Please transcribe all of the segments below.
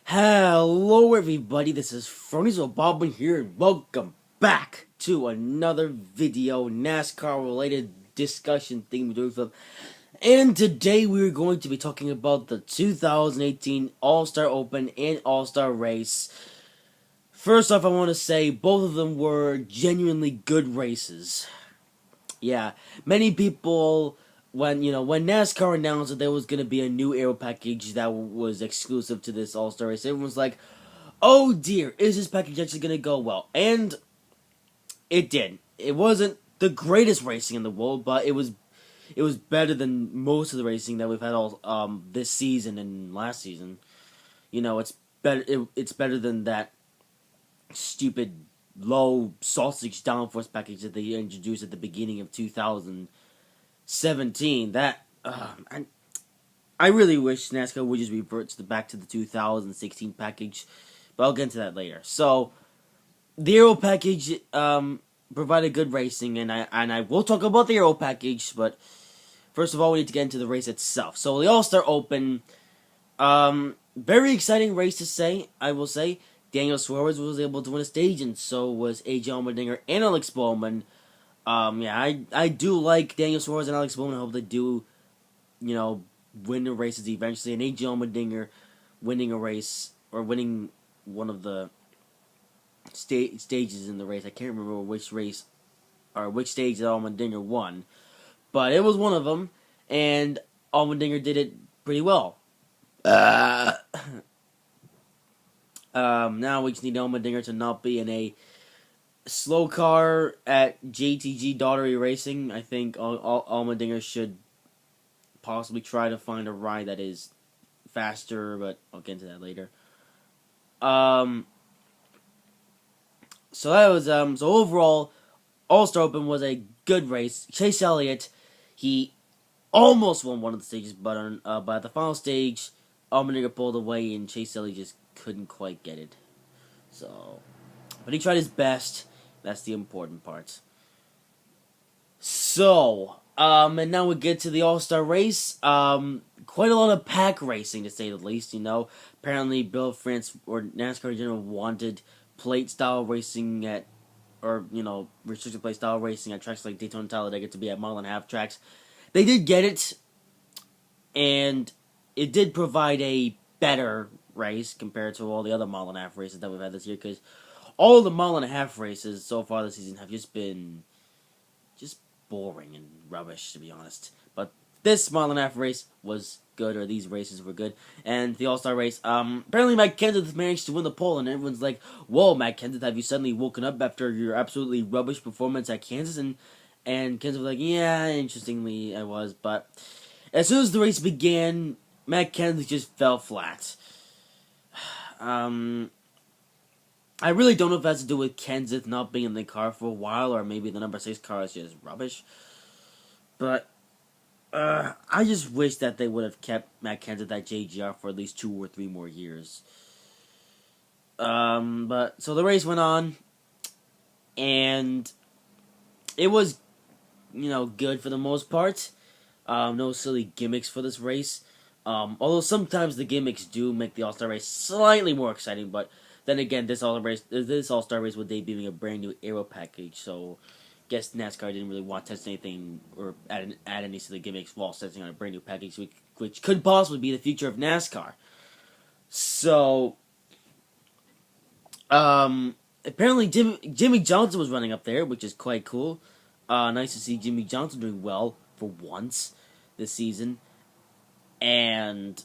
Hello everybody, this is Fernie's Bob here and welcome back to another video, NASCAR related discussion theme. And today we're going to be talking about the 2018 All-Star Open and All-Star Race. First off, I want to say both of them were genuinely good races. Yeah, many people, when NASCAR announced that there was going to be a new aero package that was exclusive to this All-Star race, everyone was like, oh dear, is this package actually going to go well? And it did. It wasn't the greatest racing in the world, but it was better than most of the racing that we've had all this season and last season. It's better. It's better than that stupid low sausage downforce package that they introduced at the beginning of 2017. That I really wish NASCAR would just revert back to the 2016 package, but I'll get into that later. So the Aero package provided good racing, and I will talk about the Aero package, but first of all, we need to get into the race itself. So the All-Star Open, very exciting race to say, I will say. Daniel Suarez was able to win a stage, and so was AJ Allmendinger and Alex Bowman. I do like Daniel Suarez and Alex Bowman. I hope they do, win the races eventually. And AJ Allmendinger winning a race, or winning one of the stages in the race. I can't remember which race, or which stage that Allmendinger won. But it was one of them, and Allmendinger did it pretty well. Now we just need Allmendinger to not be in a slow car at JTG Daughtery Racing. I think Allmendinger should possibly try to find a ride that is faster, but I'll get into that later. So that was so overall, All-Star Open was a good race. Chase Elliott, he almost won one of the stages, but at the final stage, Allmendinger pulled away, and Chase Elliott just couldn't quite get it. So, but he tried his best. That's the important part. So, and now we get to the All-Star race. Quite a lot of pack racing, to say the least. Apparently Bill France or NASCAR in general wanted plate style racing restricted plate style racing at tracks like Daytona and Talladega to be at mile and a half tracks. They did get it, and it did provide a better race compared to all the other mile and a half races that we've had this year, because all the mile and a half races so far this season have just been boring and rubbish, to be honest. But this mile and a half race was good, or these races were good. And the All-Star race, apparently Matt Kenseth managed to win the pole, and everyone's like, whoa, Matt Kenseth, have you suddenly woken up after your absolutely rubbish performance at Kansas? And Kenseth was like, yeah, interestingly I was, but as soon as the race began, Matt Kenseth just fell flat. I really don't know if it has to do with Kenseth not being in the car for a while, or maybe the number 6 car is just rubbish. But I just wish that they would have kept Matt Kenseth at JGR for at least 2 or 3 more years. But so the race went on, and it was, good for the most part. No silly gimmicks for this race. Although sometimes the gimmicks do make the All-Star race slightly more exciting, but then again, this All-Star race was debuting a brand new aero package, so I guess NASCAR didn't really want to test anything or add any silly gimmicks while testing on a brand new package, which could possibly be the future of NASCAR. So, apparently Jimmy Johnson was running up there, which is quite cool. Nice to see Jimmy Johnson doing well for once this season. And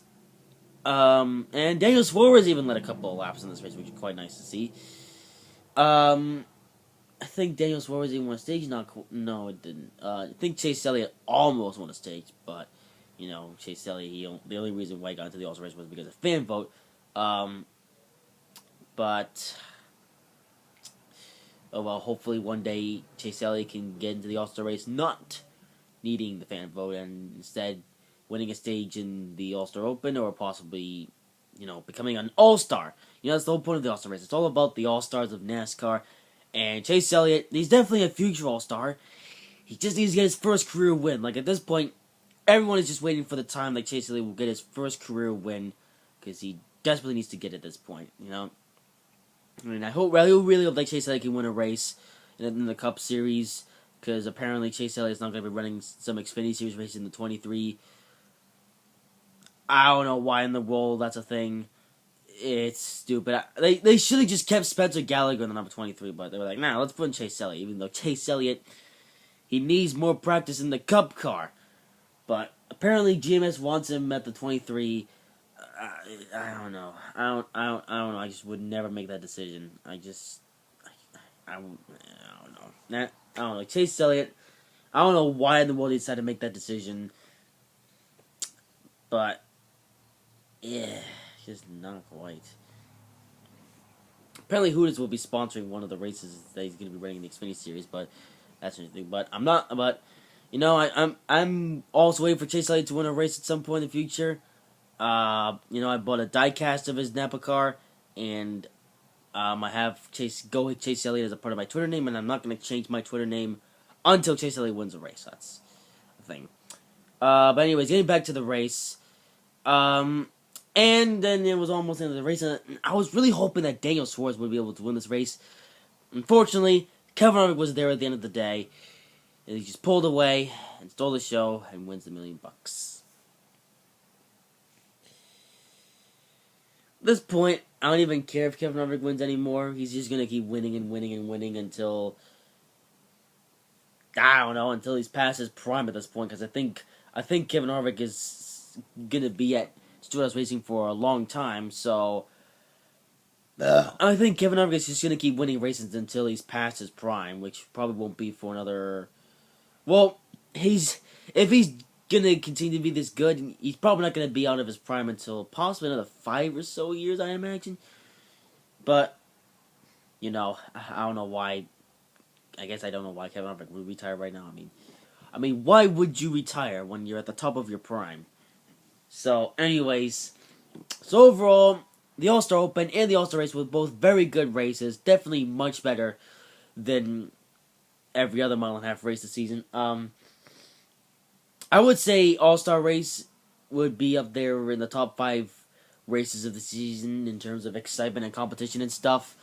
Daniel Suarez even led a couple of laps in this race, which is quite nice to see. I think Daniel Suarez even won a stage. No, it didn't. I think Chase Elliott almost won a stage, but Chase Elliott, the only reason why he got into the All-Star race was because of fan vote. But hopefully one day Chase Elliott can get into the All-Star race, not needing the fan vote, and instead winning a stage in the All-Star Open, or possibly, becoming an All-Star. That's the whole point of the All-Star race. It's all about the All-Stars of NASCAR. And Chase Elliott, he's definitely a future All-Star. He just needs to get his first career win. Like, at this point, everyone is just waiting for the time that Chase Elliott will get his first career win, because he desperately needs to get at this point. I mean, I really hope that Chase Elliott can win a race in the Cup Series, because apparently Chase Elliott is not going to be running some Xfinity Series race in the 23. I don't know why in the world that's a thing. It's stupid. They should have just kept Spencer Gallagher in the number 23, but they were like, nah, let's put in Chase Elliott, even though Chase Elliott, he needs more practice in the Cup car. But apparently GMS wants him at the 23. I don't know. I don't know. I just would never make that decision. I don't know. I don't know. Chase Elliott, I don't know why in the world he decided to make that decision. But, yeah, just not quite. Apparently Hooters will be sponsoring one of the races that he's going to be running in the Xfinity Series, but that's anything. But I'm not, but, I'm also waiting for Chase Elliott to win a race at some point in the future. I bought a diecast of his Napa car, and I have Chase Elliott as a part of my Twitter name, and I'm not going to change my Twitter name until Chase Elliott wins a race. That's the thing. But anyways, getting back to the race, and then it was almost the end of the race, and I was really hoping that Daniel Suarez would be able to win this race. Unfortunately, Kevin Harvick was there at the end of the day, and he just pulled away and stole the show and wins the $1 million. At this point, I don't even care if Kevin Harvick wins anymore. He's just gonna keep winning and winning and winning until, I don't know, until he's past his prime at this point. Because I think Kevin Harvick is gonna be at Stewart-Haas Racing for a long time. So I think Kevin Harvick is just gonna keep winning races until he's past his prime, which probably won't be for another. Well, if he's gonna continue to be this good, he's probably not gonna be out of his prime until possibly another 5 or so years, I imagine. But I don't know why. I guess I don't know why Kevin Harvick would retire right now. I mean, why would you retire when you're at the top of your prime? So, anyways, overall, the All-Star Open and the All-Star Race were both very good races. Definitely much better than every other mile and a half race this season. I would say All-Star Race would be up there in the top 5 races of the season in terms of excitement and competition and stuff.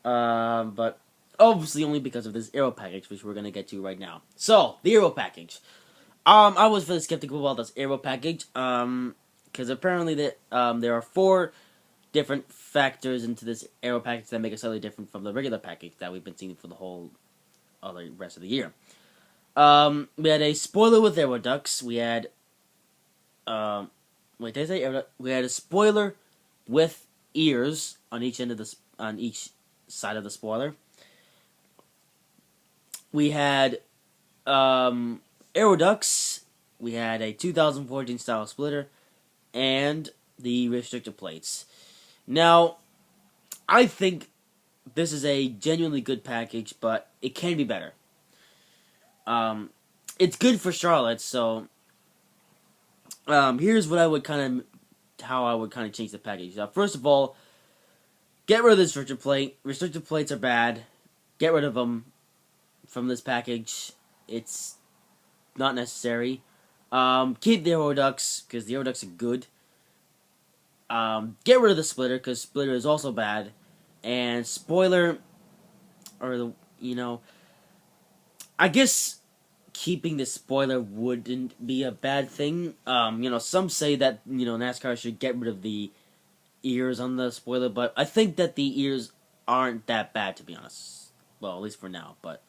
But obviously only because of this Aero package, which we're going to get to right now. So, the Aero package. I was really skeptical about this Aero package, because apparently there are 4 different factors into this Aero package that make it slightly different from the regular package that we've been seeing for the whole other rest of the year. We had a spoiler with aero ducts. We had, wait, did I say aero duct? We had a spoiler with ears on each end of on each side of the spoiler. We had, aero ducts. We had a 2014 style splitter, and the restrictor plates. Now, I think this is a genuinely good package, but it can be better. It's good for Charlotte, so here's what I would how I would change the package. First of all, get rid of the restrictor plate. Restrictor plates are bad. Get rid of them from this package. It's not necessary. Keep the aero ducts, because the aero ducts are good. Get rid of the splitter, because splitter is also bad. And spoiler, or I guess keeping the spoiler wouldn't be a bad thing. Some say that, NASCAR should get rid of the ears on the spoiler, but I think that the ears aren't that bad, to be honest. Well, at least for now, but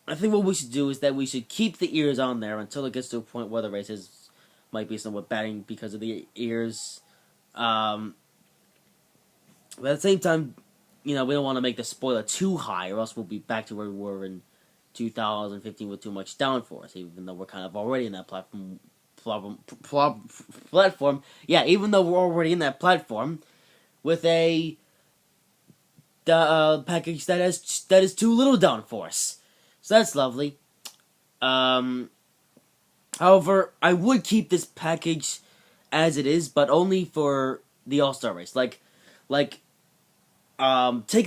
I think what we should do is that we should keep the ears on there until it gets to a point where the races might be somewhat batting because of the ears. But at the same time, we don't want to make the spoiler too high, or else we'll be back to where we were in 2015 with too much downforce, even though we're kind of already in that platform. Yeah, even though we're already in that platform with a package that is too little downforce. So that's lovely. However, I would keep this package as it is, but only for the All-Star Race. Take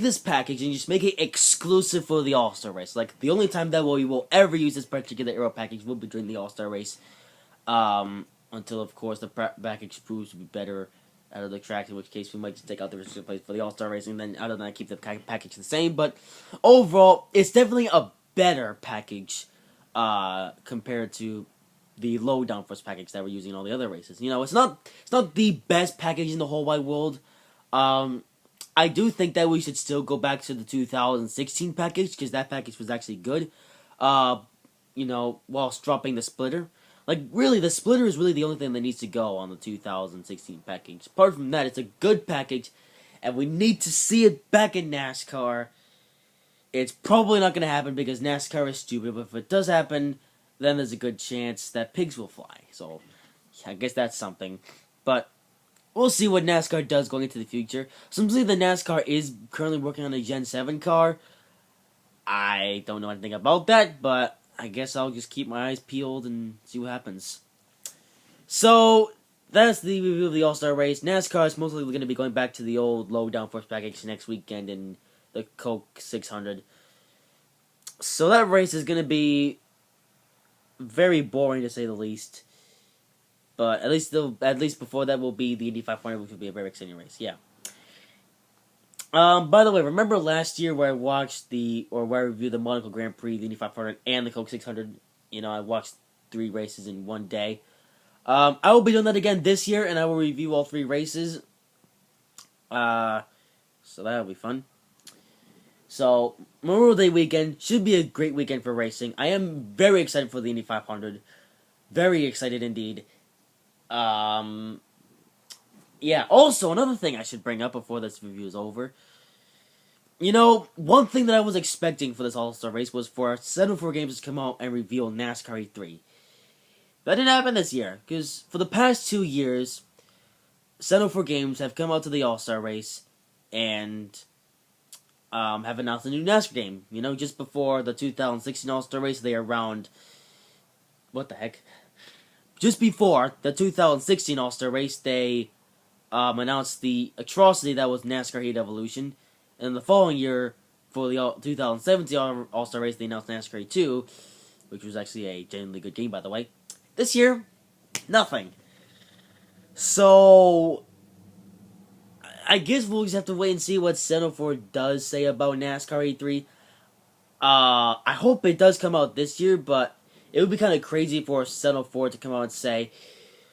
this package and just make it exclusive for the All-Star Race. The only time that we will ever use this particular aero package will be during the All-Star Race. until, of course, the package proves to be better out of the tracks, in which case we might just take out the restricted place for the All-Star Racing, then other than that, keep the package the same. But overall, it's definitely a better package compared to the low downforce package that we're using in all the other races. You know, it's not the best package in the whole wide world. I do think that we should still go back to the 2016 package, because that package was actually good. You know, whilst dropping the splitter. Like, really, the splitter is really the only thing that needs to go on the 2016 package. Apart from that, it's a good package, and we need to see it back in NASCAR. It's probably not going to happen because NASCAR is stupid, but if it does happen, then there's a good chance that pigs will fly. So, I guess that's something. But we'll see what NASCAR does going into the future. Simply, the NASCAR is currently working on a Gen 7 car. I don't know anything about that, but I guess I'll just keep my eyes peeled and see what happens. So, that's the review of the All-Star race. NASCAR is mostly going to be going back to the old low downforce package next weekend in the Coke 600. So that race is going to be very boring, to say the least. But at least before that will be the Indy 500, which will be a very exciting race. Yeah. By the way, remember last year where I reviewed the Monaco Grand Prix, the Indy 500, and the Coke 600? You know, I watched 3 races in one day. I will be doing that again this year, and I will review all 3 races. So that'll be fun. So, Memorial Day weekend should be a great weekend for racing. I am very excited for the Indy 500. Very excited indeed. Yeah, also, another thing I should bring up before this review is over. You know, one thing that I was expecting for this All-Star race was for 704 Games to come out and reveal NASCAR E3. That didn't happen this year, because for the past 2 years, 704 Games have come out to the All-Star race and have announced a new NASCAR game. You know, just before the 2016 All-Star race, they around... What the heck? Just before the 2016 All-Star race, they announced the atrocity that was NASCAR Heat Evolution. And the following year, for the 2017 All-Star race, they announced NASCAR E2, which was actually a genuinely good game, by the way. This year, nothing. So, I guess we'll just have to wait and see what 704 does say about NASCAR E3. I hope it does come out this year, but it would be kind of crazy for 704 to come out and say,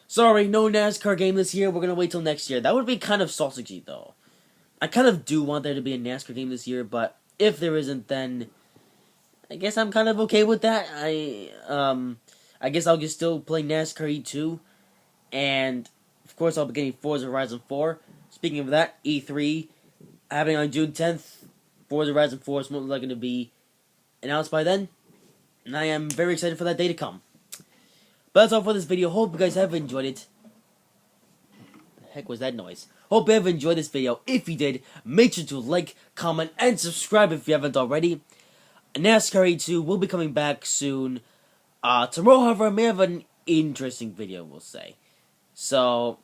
sorry, no NASCAR game this year, we're going to wait till next year. That would be kind of sausagey, though. I kind of do want there to be a NASCAR game this year, but if there isn't, then I guess I'm kind of okay with that. I guess I'll just still play NASCAR E2, and of course I'll be getting Forza Horizon 4. Speaking of that, E3 happening on June 10th. Forza Horizon 4 is most likely going to be announced by then, and I am very excited for that day to come. But that's all for this video. Hope you guys have enjoyed it. The heck was that noise? Hope you have enjoyed this video. If you did, make sure to like, comment, and subscribe if you haven't already. NASCAR E2 will be coming back soon. Tomorrow, however, I may have an interesting video, we'll say. So,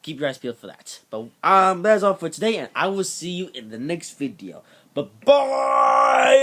keep your eyes peeled for that. But, that's all for today, and I will see you in the next video. Bye-bye!